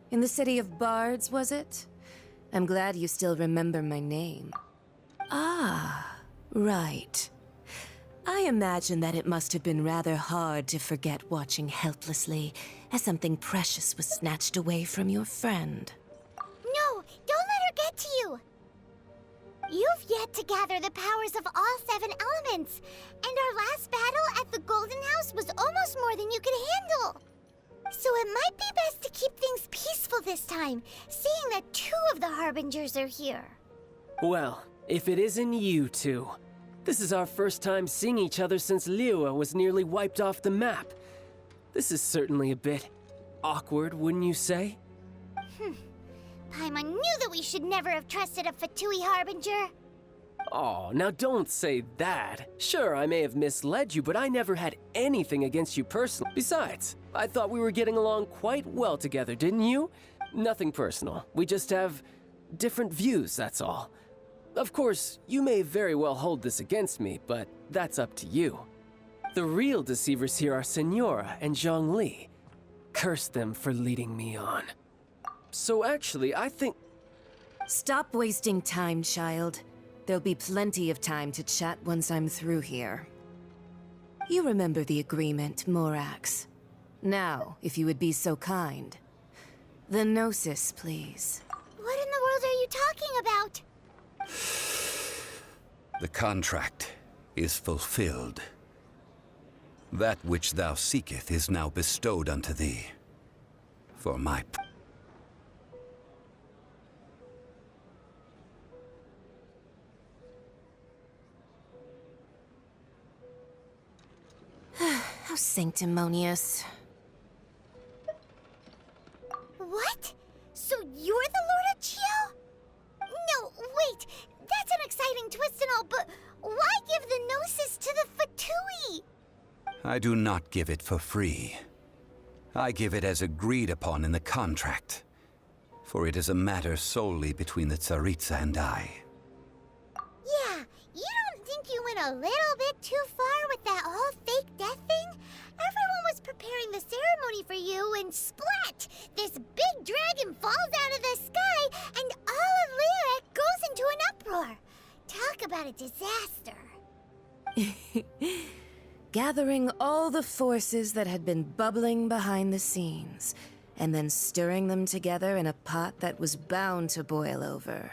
In the city of Bards, was it? I'm glad you still remember my name. Ah, right. I imagine that it must have been rather hard to forget watching helplessly as something precious was snatched away from your friend. No, don't let her get to you! You've yet to gather the powers of all 7 elements, and our last battle at the Golden House was almost more than you could handle. So it might be best to keep things peaceful this time, seeing that 2 of the Harbingers are here. Well, if it isn't you two. This is our first time seeing each other since Liyue was nearly wiped off the map. This is certainly a bit awkward, wouldn't you say? Paimon knew that we should never have trusted a Fatui Harbinger. Oh, now don't say that. Sure, I may have misled you, but I never had anything against you personally. Besides, I thought we were getting along quite well together, didn't you? Nothing personal. We just have different views, that's all. Of course, you may very well hold this against me, but that's up to you. The real deceivers here are Senora and Zhongli. Curse them for leading me on. So actually, I think... Stop wasting time, child. There'll be plenty of time to chat once I'm through here. You remember the agreement, Morax. Now, if you would be so kind. The Gnosis, please. What in the world are you talking about? The contract is fulfilled. That which thou seeketh is now bestowed unto thee. For my... How sanctimonious. What? So you're the Lord of Chiao? No, wait. That's an exciting twist and all, but why give the Gnosis to the Fatui? I do not give it for free. I give it as agreed upon in the contract. For it is a matter solely between the Tsaritsa and I. Yeah, you don't think you went a little bit too far with that whole fake death thing? Everyone was preparing the ceremony for you, and splat! This big dragon falls out of the sky, and all of Liyue goes into an uproar. Talk about a disaster. Gathering all the forces that had been bubbling behind the scenes, and then stirring them together in a pot that was bound to boil over.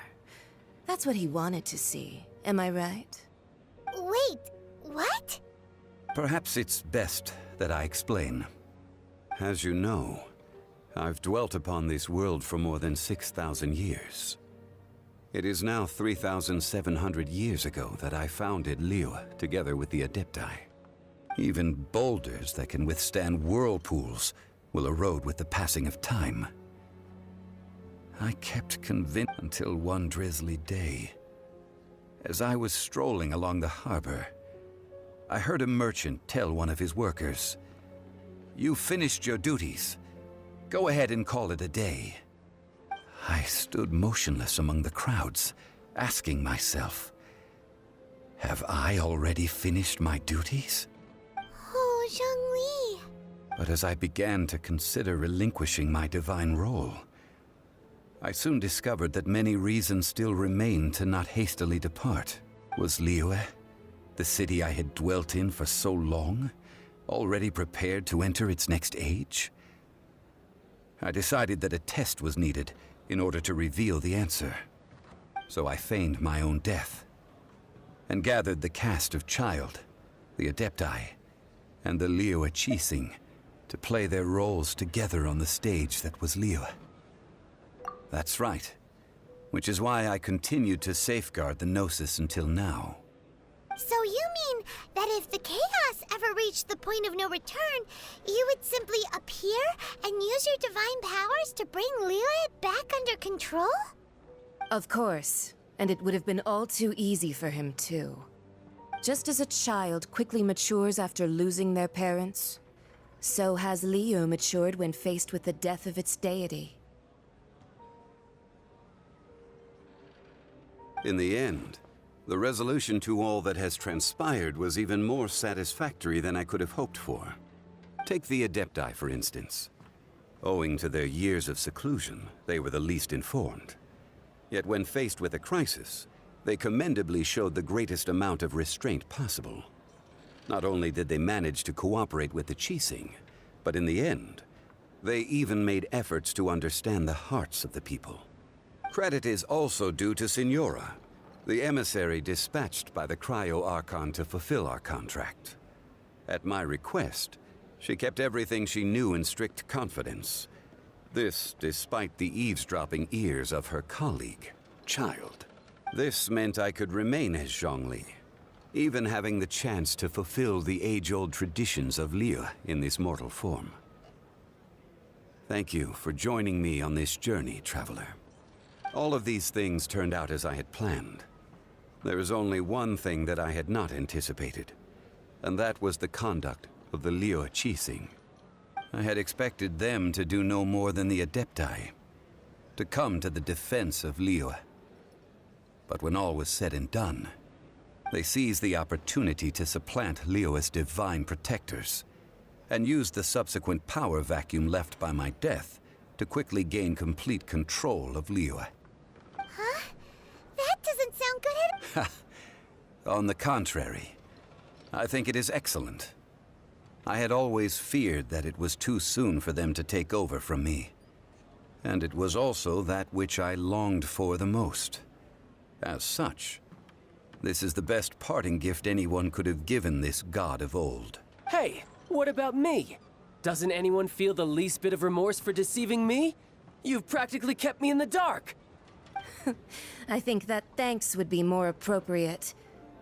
That's what he wanted to see, am I right? Wait, what? Perhaps it's best that I explain. As you know, I've dwelt upon this world for more than 6,000 years. It is now 3,700 years ago that I founded Liyue together with the Adepti. Even boulders that can withstand whirlpools will erode with the passing of time. I kept convinced until one drizzly day. As I was strolling along the harbor, I heard a merchant tell one of his workers, "You finished your duties. Go ahead and call it a day." I stood motionless among the crowds, asking myself, have I already finished my duties? Oh, Zhongli. But as I began to consider relinquishing my divine role, I soon discovered that many reasons still remained to not hastily depart. Was Liyue, the city I had dwelt in for so long, already prepared to enter its next age? I decided that a test was needed in order to reveal the answer. So I feigned my own death, and gathered the cast of Child, the Adepti, and the Liyue Qixing to play their roles together on the stage that was Liyue. That's right, which is why I continued to safeguard the Gnosis until now. So you mean that if the chaos ever reached the point of no return, you would simply appear and use your divine powers to bring Liyue back under control? Of course, and it would have been all too easy for him too. Just as a child quickly matures after losing their parents, so has Liyue matured when faced with the death of its deity. In the end, the resolution to all that has transpired was even more satisfactory than I could have hoped for. Take the Adepti, for instance. Owing to their years of seclusion, they were the least informed. Yet when faced with a crisis, they commendably showed the greatest amount of restraint possible. Not only did they manage to cooperate with the Qixing, but in the end, they even made efforts to understand the hearts of the people. Credit is also due to Signora, the emissary dispatched by the Cryo Archon to fulfill our contract. At my request, she kept everything she knew in strict confidence. This despite the eavesdropping ears of her colleague, Childe. This meant I could remain as Zhongli, even having the chance to fulfill the age-old traditions of Liyue in this mortal form. Thank you for joining me on this journey, traveler. All of these things turned out as I had planned. There is only one thing that I had not anticipated, and that was the conduct of the Liyue Qixing. I had expected them to do no more than the Adepti, to come to the defense of Liyue. But when all was said and done, they seized the opportunity to supplant Liyue as divine protectors, and used the subsequent power vacuum left by my death to quickly gain complete control of Liyue. Huh? That doesn't sound good at all. On the contrary, I think it is excellent. I had always feared that it was too soon for them to take over from me. And it was also that which I longed for the most. As such, this is the best parting gift anyone could have given this god of old. Hey, what about me? Doesn't anyone feel the least bit of remorse for deceiving me? You've practically kept me in the dark. I think that thanks would be more appropriate.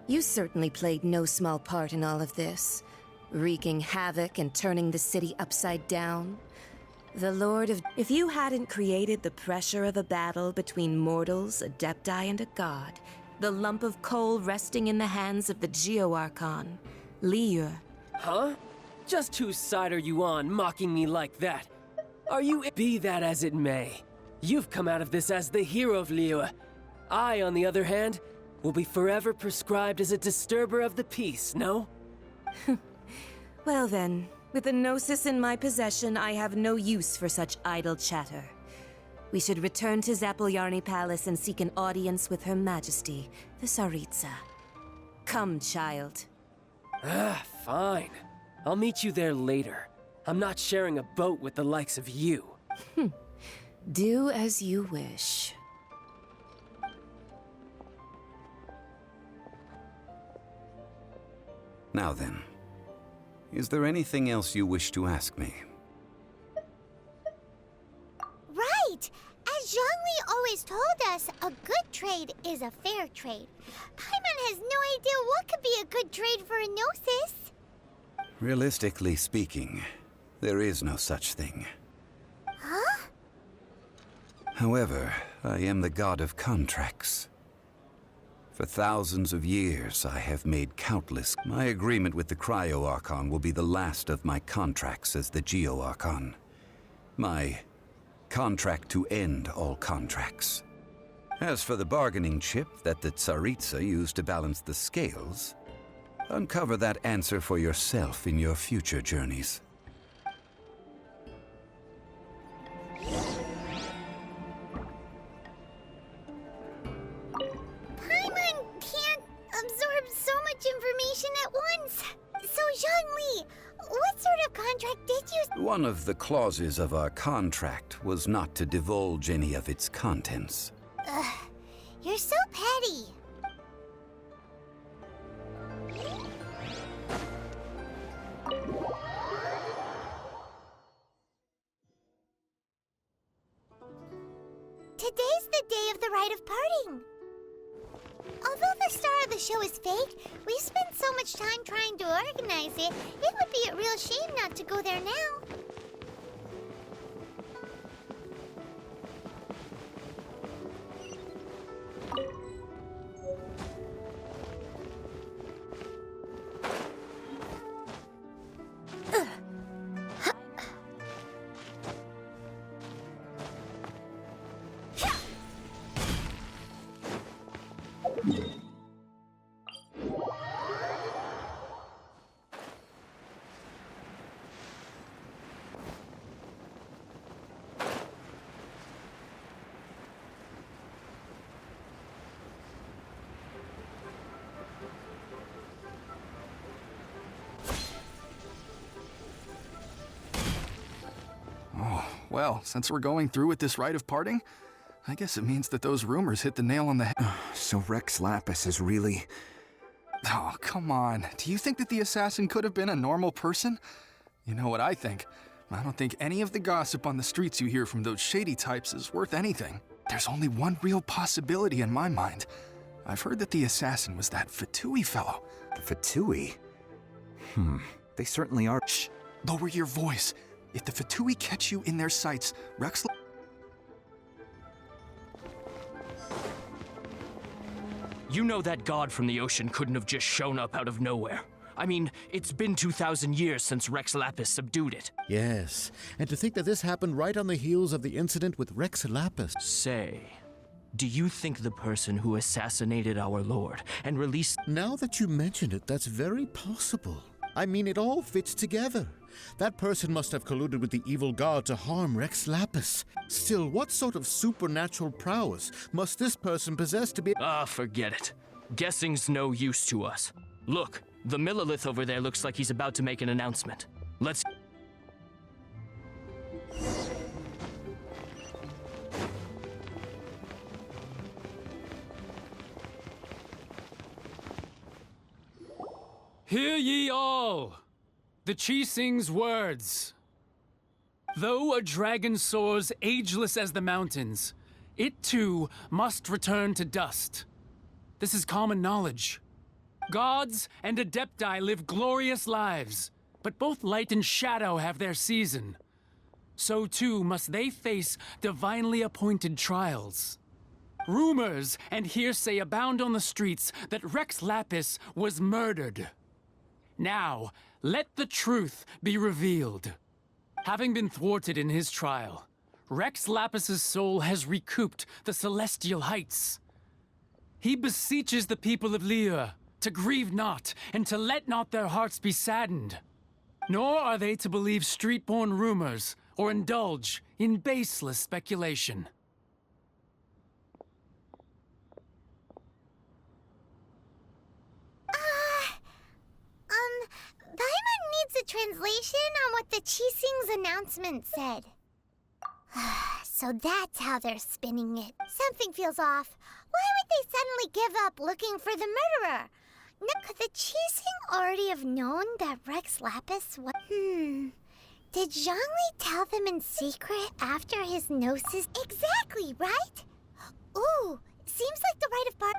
You certainly played no small part in all of this, wreaking havoc and turning the city upside down. The Lord of... If you hadn't created the pressure of a battle between mortals, Adepti, and a god, the lump of coal resting in the hands of the Geo-Archon, Liyue... Huh? Just whose side are you on, mocking me like that? Are you... Be that as it may, you've come out of this as the hero of Liyue. I, on the other hand, will be forever prescribed as a disturber of the peace, no? Well then, with the Gnosis in my possession, I have no use for such idle chatter. We should return to Zapoljarny Palace and seek an audience with Her Majesty, the Tsaritsa. Come, child. Fine. I'll meet you there later. I'm not sharing a boat with the likes of you. Do as you wish. Now then, is there anything else you wish to ask me? Right! As Zhongli always told us, a good trade is a fair trade. Paimon has no idea what could be a good trade for a Gnosis. Realistically speaking, there is no such thing. Huh? However, I am the god of contracts. For thousands of years, I have made countless... My agreement with the Cryo Archon will be the last of my contracts as the Geo Archon. My contract to end all contracts. As for the bargaining chip that the Tsaritsa used to balance the scales, uncover that answer for yourself in your future journeys. Paimon can't absorb so much information at once. So, Zhongli, what sort of contract did you... One of the clauses of our contract was not to divulge any of its contents. Ugh, you're so petty. Today's the day of the rite of parting. Although the star of the show is fake, we spent so much time trying to organize it, it would be a real shame not to go there now. Well, since we're going through with this rite of parting, I guess it means that those rumors hit the nail on the head. So Rex Lapis is really... Oh, come on. Do you think that the assassin could have been a normal person? You know what I think? I don't think any of the gossip on the streets you hear from those shady types is worth anything. There's only one real possibility in my mind. I've heard that the assassin was that Fatui fellow. The Fatui? They certainly are. Shh! Lower your voice. If the Fatui catch you in their sights, Rex... You know that god from the ocean couldn't have just shown up out of nowhere. I mean, it's been 2,000 years since Rex Lapis subdued it. Yes, and to think that this happened right on the heels of the incident with Rex Lapis. Say, do you think the person who assassinated our lord and released... Now that you mention it, that's very possible. I mean, it all fits together. That person must have colluded with the evil god to harm Rex Lapis. Still, what sort of supernatural prowess must this person possess to be... Ah, forget it. Guessing's no use to us. Look, the Millilith over there looks like he's about to make an announcement. Let's... Hear ye all, the Qixing's words. Though a dragon soars ageless as the mountains, it too must return to dust. This is common knowledge. Gods and Adepti live glorious lives, but both light and shadow have their season. So too must they face divinely appointed trials. Rumors and hearsay abound on the streets that Rex Lapis was murdered. Now, let the truth be revealed. Having been thwarted in his trial, Rex Lapis's soul has recouped the celestial heights. He beseeches the people of Liyue to grieve not and to let not their hearts be saddened. Nor are they to believe street-born rumors or indulge in baseless speculation. Paimon needs a translation on what the Qixing's announcement said. So that's how they're spinning it. Something feels off. Why would they suddenly give up looking for the murderer? Now, could the Qixing already have known that Rex Lapis was... Did Zhongli tell them in secret after his gnosis? Exactly, right? Ooh, seems like the rite of part...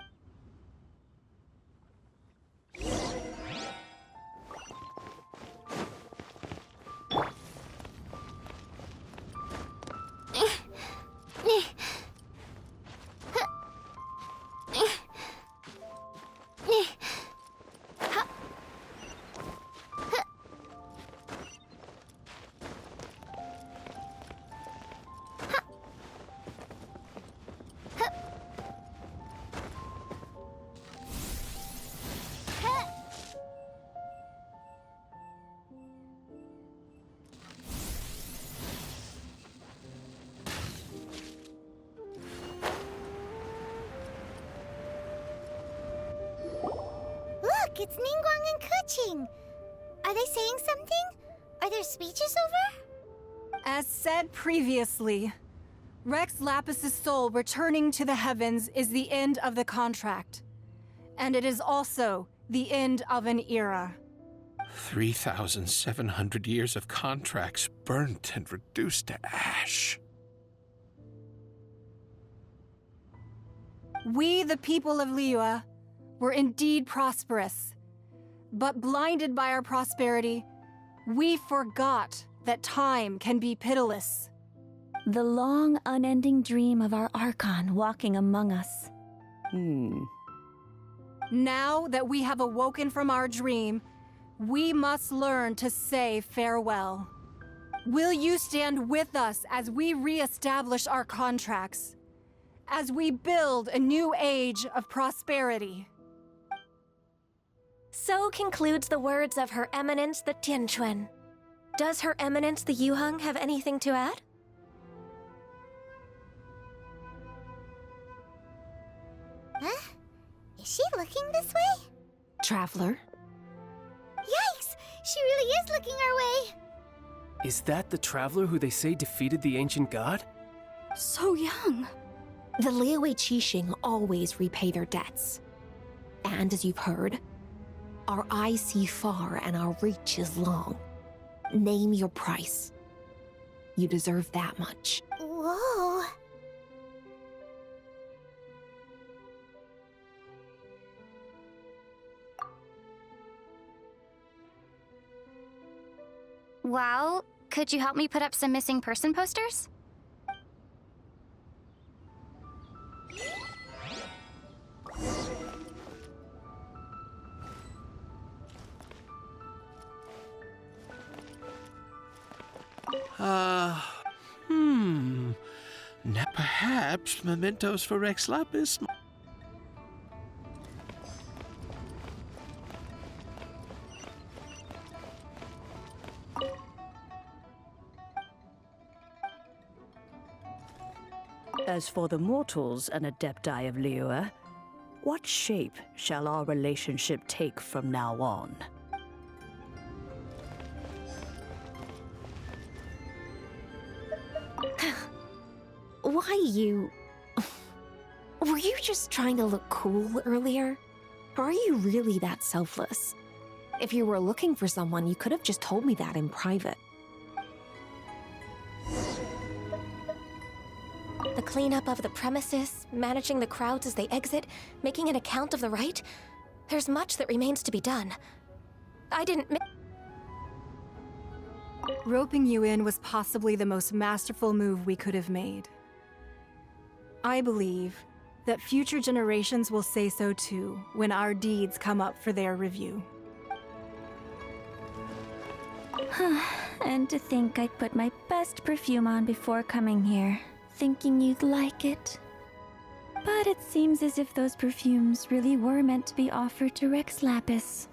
Look, it's Ningguang and Keqing. Are they saying something? Are their speeches over? As said previously, Rex Lapis's soul returning to the heavens is the end of the contract. And it is also the end of an era. 3,700 years of contracts burnt and reduced to ash. We, the people of Liyue, were indeed prosperous. But blinded by our prosperity, we forgot that time can be pitiless. The long, unending dream of our Archon walking among us. Now that we have awoken from our dream, we must learn to say farewell. Will you stand with us as we re-establish our contracts? As we build a new age of prosperity? So concludes the words of Her Eminence the Tianquan. Does Her Eminence the Yuheng have anything to add? Huh? Is she looking this way? Traveler? Yikes! She really is looking our way! Is that the traveler who they say defeated the ancient god? So young. The Liyue Qixing always repay their debts. And as you've heard, our eyes see far and our reach is long. Name your price. You deserve that much. Whoa. Well, could you help me put up some missing person posters? Perhaps mementos for Rex Lapis. As for the mortals and Adepti of Liyue, what shape shall our relationship take from now on? Why you... Were you just trying to look cool earlier? Or are you really that selfless? If you were looking for someone, you could have just told me that in private. The cleanup of the premises, managing the crowds as they exit, making an account of the rite. There's much that remains to be done. I didn't Roping you in was possibly the most masterful move we could have made. I believe that future generations will say so too when our deeds come up for their review. And to think I'd put my best perfume on before coming here, thinking you'd like it. But it seems as if those perfumes really were meant to be offered to Rex Lapis.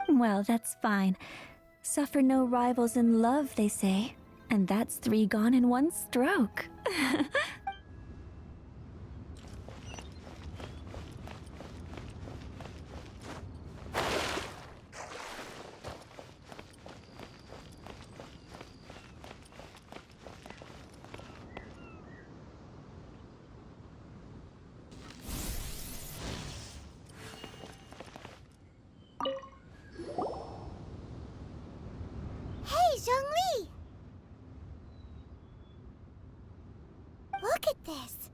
Well, that's fine. Suffer no rivals in love, they say. And that's 3 gone in 1 stroke. Hey, Zhongli! Look at this.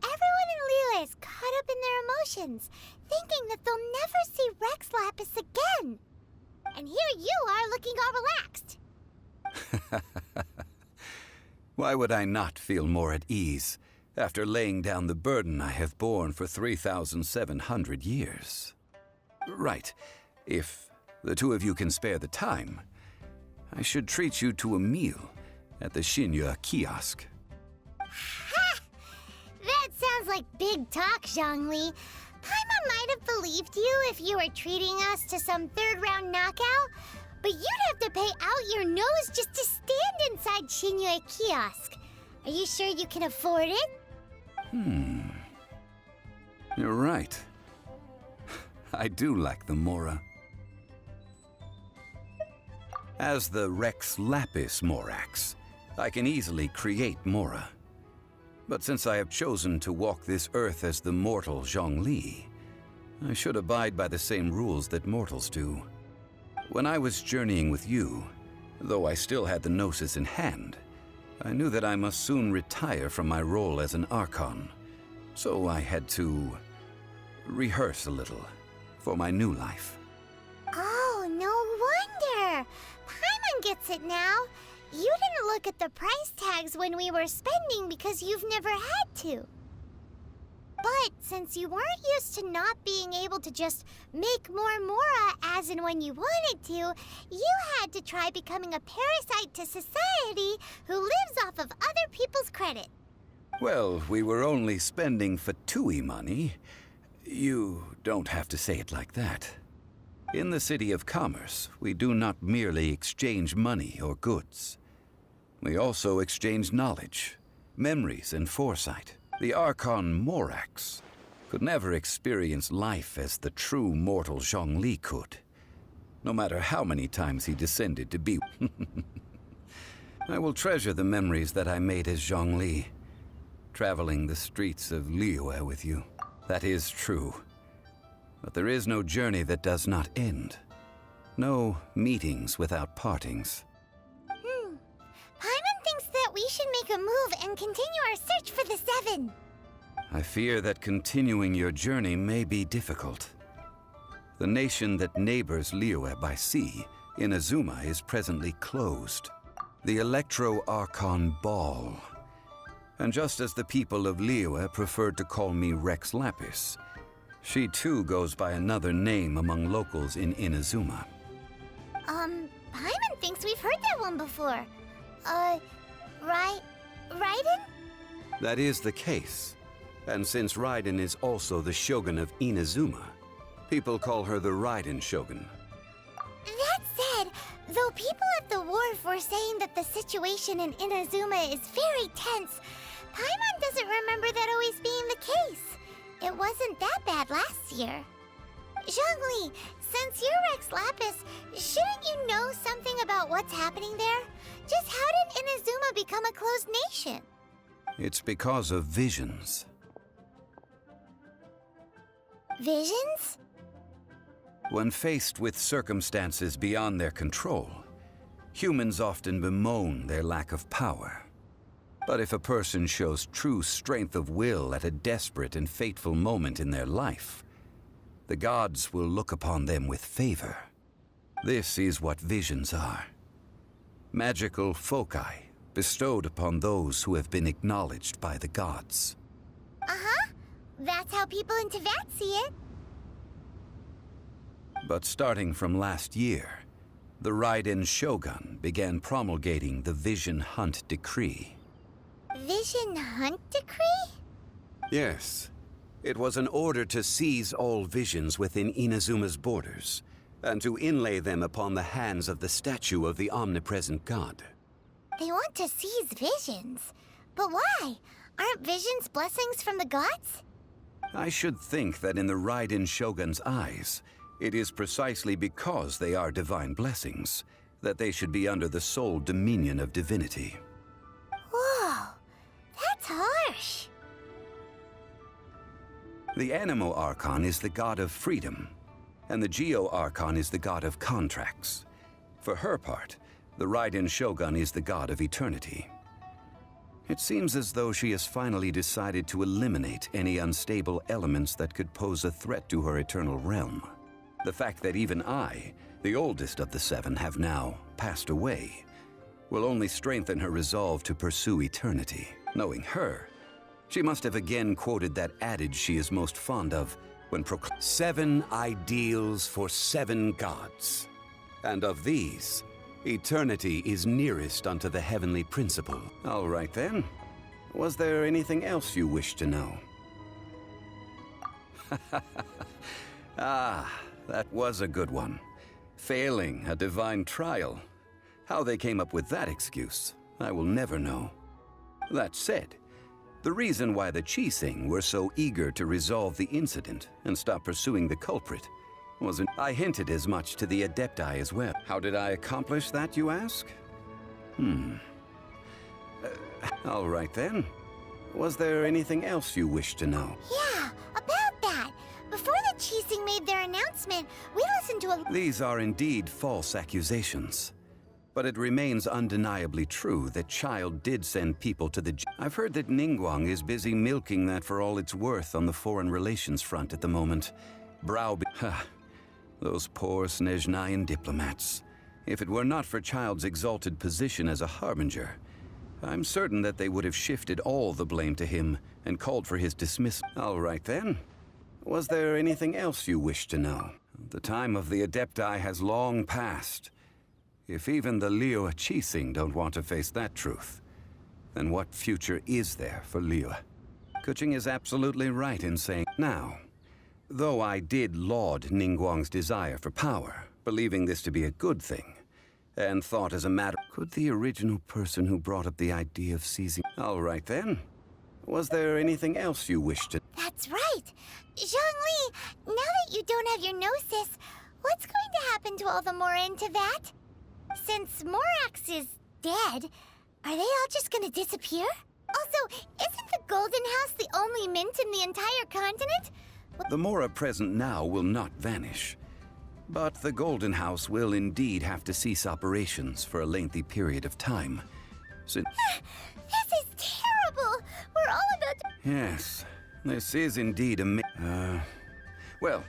Everyone in Liyue is caught up in their emotions, thinking that they'll never see Rex Lapis again. And here you are looking all relaxed. Why would I not feel more at ease after laying down the burden I have borne for 3,700 years? Right. If the two of you can spare the time, I should treat you to a meal at the Xinye kiosk. Ha! That sounds like big talk, Zhongli. Paimon might have believed you if you were treating us to some third-round knockout, but you'd have to pay out your nose just to stand inside Xinye kiosk. Are you sure you can afford it? You're right. I do like the Mora. As the Rex Lapis Morax, I can easily create Mora. But since I have chosen to walk this earth as the mortal Zhongli, I should abide by the same rules that mortals do. When I was journeying with you, though I still had the Gnosis in hand, I knew that I must soon retire from my role as an Archon. So I had to rehearse a little for my new life. Oh, no wonder! Paimon gets it now. You didn't look at the price tags when we were spending because you've never had to. But since you weren't used to not being able to just make more Mora as and when you wanted to, you had to try becoming a parasite to society who lives off of other people's credit. Well, we were only spending Fatui money. You don't have to say it like that. In the City of Commerce, we do not merely exchange money or goods. We also exchange knowledge, memories, and foresight. The Archon Morax could never experience life as the true mortal Zhongli could, no matter how many times he descended to be. I will treasure the memories that I made as Zhongli, traveling the streets of Liyue with you. That is true. But there is no journey that does not end. No meetings without partings. Paimon thinks that we should make a move and continue our search for the Seven. I fear that continuing your journey may be difficult. The nation that neighbors Liyue by sea, Inazuma, is presently closed. The Electro-Archon Ball. And just as the people of Liyue preferred to call me Rex Lapis, she too goes by another name among locals in Inazuma. Paimon thinks we've heard that one before. Raiden? That is the case. And since Raiden is also the Shogun of Inazuma, people call her the Raiden Shogun. That said, though people at the wharf were saying that the situation in Inazuma is very tense, Paimon doesn't remember that always being the case. It wasn't that bad last year. Zhongli, since you're Rex Lapis, shouldn't you know something about what's happening there? Just how did Inazuma become a closed nation? It's because of visions. Visions? When faced with circumstances beyond their control, humans often bemoan their lack of power. But if a person shows true strength of will at a desperate and fateful moment in their life, the gods will look upon them with favor. This is what visions are. Magical foci bestowed upon those who have been acknowledged by the gods. Uh-huh. That's how people in Teyvat see it. But starting from last year, the Raiden Shogun began promulgating the Vision Hunt Decree. Vision Hunt Decree? Yes. It was an order to seize all visions within Inazuma's borders, and to inlay them upon the hands of the statue of the omnipresent god. They want to seize visions. But why? Aren't visions blessings from the gods? I should think that in the Raiden Shogun's eyes, it is precisely because they are divine blessings that they should be under the sole dominion of divinity. Whoa, that's harsh. The Anemo Archon is the god of freedom, and the Geo Archon is the god of contracts. For her part, the Raiden Shogun is the god of eternity. It seems as though she has finally decided to eliminate any unstable elements that could pose a threat to her eternal realm. The fact that even I, the oldest of the seven, have now passed away, will only strengthen her resolve to pursue eternity. Knowing her, she must have again quoted that adage she is most fond of when proclaiming 7 ideals for 7 gods. And of these, eternity is nearest unto the heavenly principle. All right then. Was there anything else you wish to know? Ah, that was a good one. Failing a divine trial. How they came up with that excuse, I will never know. That said, the reason why the Qixing were so eager to resolve the incident and stop pursuing the culprit wasn't. I hinted as much to the Adepti as well. How did I accomplish that, you ask? All right then. Was there anything else you wish to know? Yeah, about that. Before the Qixing made their announcement, we listened to a... These are indeed false accusations. But it remains undeniably true that Child did send people to the... I've heard that Ningguang is busy milking that for all it's worth on the foreign relations front at the moment. Those poor Snezhnayan diplomats. If it were not for Child's exalted position as a harbinger, I'm certain that they would have shifted all the blame to him and called for his dismissal. All right then. Was there anything else you wish to know? The time of the Adepti has long passed. If even the Liyue Qixing don't want to face that truth, then what future is there for Liyue? Keqing is absolutely right in saying, now, though I did laud Ningguang's desire for power, believing this to be a good thing, and thought as a matter, could the original person who brought up the idea of seizing... All right then. Was there anything else you wished to... That's right. Zhongli, now that you don't have your gnosis, what's going to happen to all the Mora in Teyvat? Since Morax is dead, are they all just gonna disappear? Also, isn't the Golden House the only mint in the entire continent? The Mora present now will not vanish. But the Golden House will indeed have to cease operations for a lengthy period of time. Since... This is terrible! We're all about to... Yes, this is indeed a well,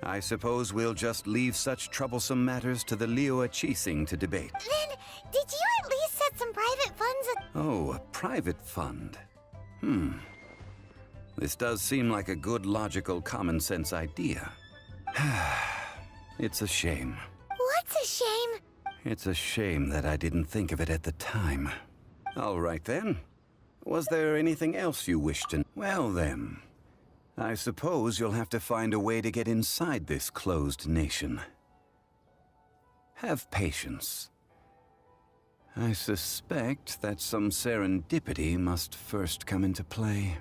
I suppose we'll just leave such troublesome matters to the Liyue Qixing to debate. Then, did you at least set some private funds at... Oh, a private fund. This does seem like a good, logical, common-sense idea. It's a shame. What's a shame? It's a shame that I didn't think of it at the time. All right, then. Was there anything else you wished to... Well, then. I suppose you'll have to find a way to get inside this closed nation. Have patience. I suspect that some serendipity must first come into play.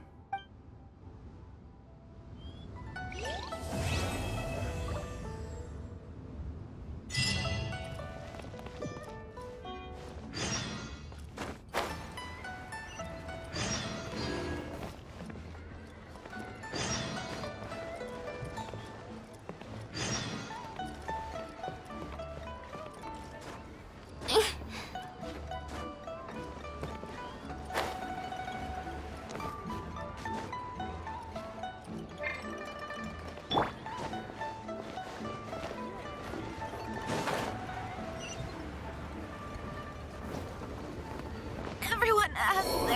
Everyone asks